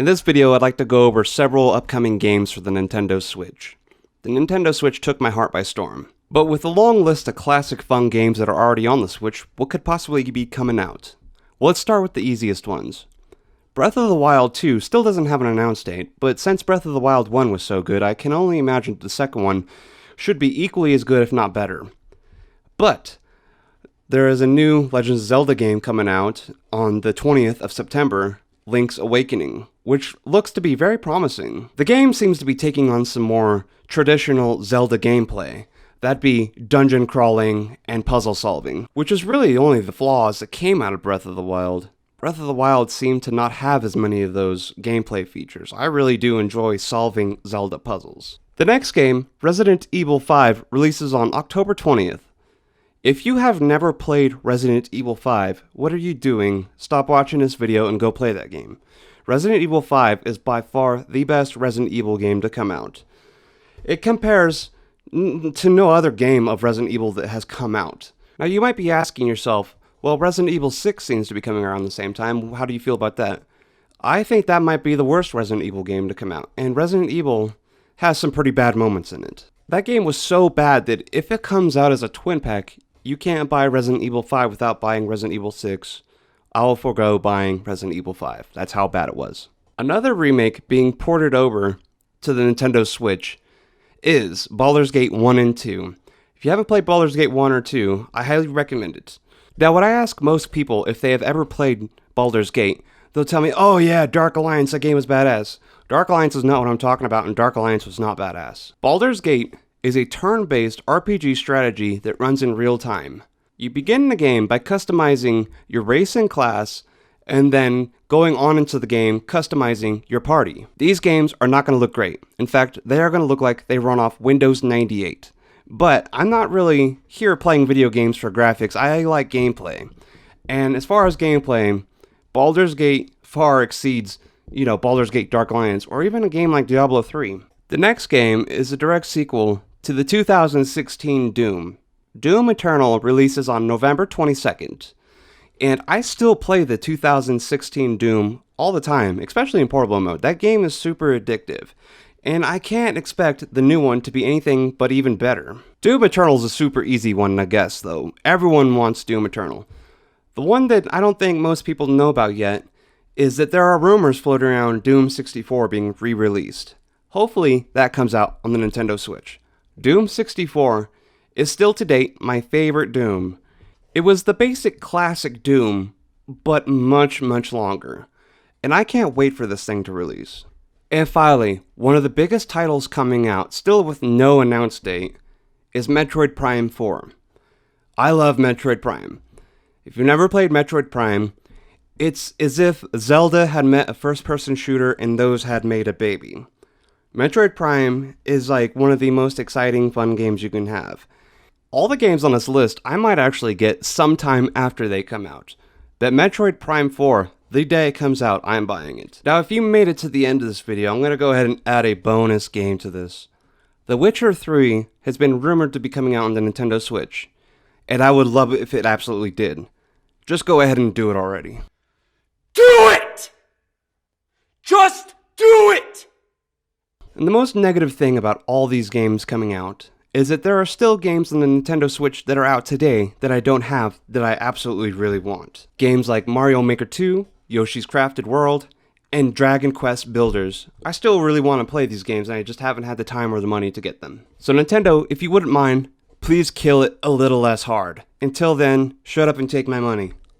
In this video, I'd like to go over several upcoming games for the Nintendo Switch. The Nintendo Switch took my heart by storm. But with a long list of classic fun games that are already on the Switch, what could possibly be coming out? Well, let's start with the easiest ones. Breath of the Wild 2 still doesn't have an announced date, but since Breath of the Wild 1 was so good, I can only imagine the second one should be equally as good if not better. But there is a new Legend of Zelda game coming out on the 20th of September, Link's Awakening, which looks to be very promising. The game seems to be taking on some more traditional Zelda gameplay. That'd be dungeon crawling and puzzle solving, which is really only the flaws that came out of Breath of the Wild. Breath of the Wild seemed to not have as many of those gameplay features. I really do enjoy solving Zelda puzzles. The next game, Resident Evil 5, releases on October 20th. If you have never played Resident Evil 5, what are you doing? Stop watching this video and go play that game. Resident Evil 5 is by far the best Resident Evil game to come out. It compares to no other game of Resident Evil that has come out. Now you might be asking yourself, well, Resident Evil 6 seems to be coming around the same time. How do you feel about that? I think that might be the worst Resident Evil game to come out, and Resident Evil has some pretty bad moments in it. That game was so bad that if it comes out as a twin pack, you can't buy Resident Evil 5 without buying Resident Evil 6. I will forego buying Resident Evil 5. That's how bad it was. Another remake being ported over to the Nintendo Switch is Baldur's Gate 1 and 2. If you haven't played Baldur's Gate 1 or 2, I highly recommend it. Now, when I ask most people if they have ever played Baldur's Gate, they'll tell me, oh yeah, Dark Alliance, that game was badass. Dark Alliance is not what I'm talking about, and Dark Alliance was not badass. Baldur's Gate is a turn-based RPG strategy that runs in real time. You begin the game by customizing your race and class, and then going on into the game, customizing your party. These games are not going to look great. In fact, they are going to look like they run off Windows 98. But I'm not really here playing video games for graphics. I like gameplay. And as far as gameplay, Baldur's Gate far exceeds, Baldur's Gate Dark Alliance, or even a game like Diablo 3. The next game is a direct sequel to the 2016 Doom. Doom Eternal releases on November 22nd. And I still play the 2016 Doom all the time, especially in portable mode. That game is super addictive. And I can't expect the new one to be anything but even better. Doom Eternal is a super easy one to guess, though. Everyone wants Doom Eternal. The one that I don't think most people know about yet is that there are rumors floating around Doom 64 being re-released. Hopefully that comes out on the Nintendo Switch. Doom 64 is still to date my favorite Doom. It was the basic classic Doom, but much, much longer. And I can't wait for this thing to release. And finally, one of the biggest titles coming out, still with no announced date, is Metroid Prime 4. I love Metroid Prime. If you've never played Metroid Prime, it's as if Zelda had met a first-person shooter and those had made a baby. Metroid Prime is like one of the most exciting, fun games you can have. All the games on this list I might actually get sometime after they come out. But Metroid Prime 4, the day it comes out, I'm buying it. Now, if you made it to the end of this video, I'm going to go ahead and add a bonus game to this. The Witcher 3 has been rumored to be coming out on the Nintendo Switch, and I would love it if it absolutely did. Just go ahead and do it already. Do it! Just do it! And the most negative thing about all these games coming out is that there are still games on the Nintendo Switch that are out today that I don't have that I absolutely really want. Games like Mario Maker 2, Yoshi's Crafted World, and Dragon Quest Builders. I still really want to play these games and I just haven't had the time or the money to get them. So Nintendo, if you wouldn't mind, please kill it a little less hard. Until then, shut up and take my money.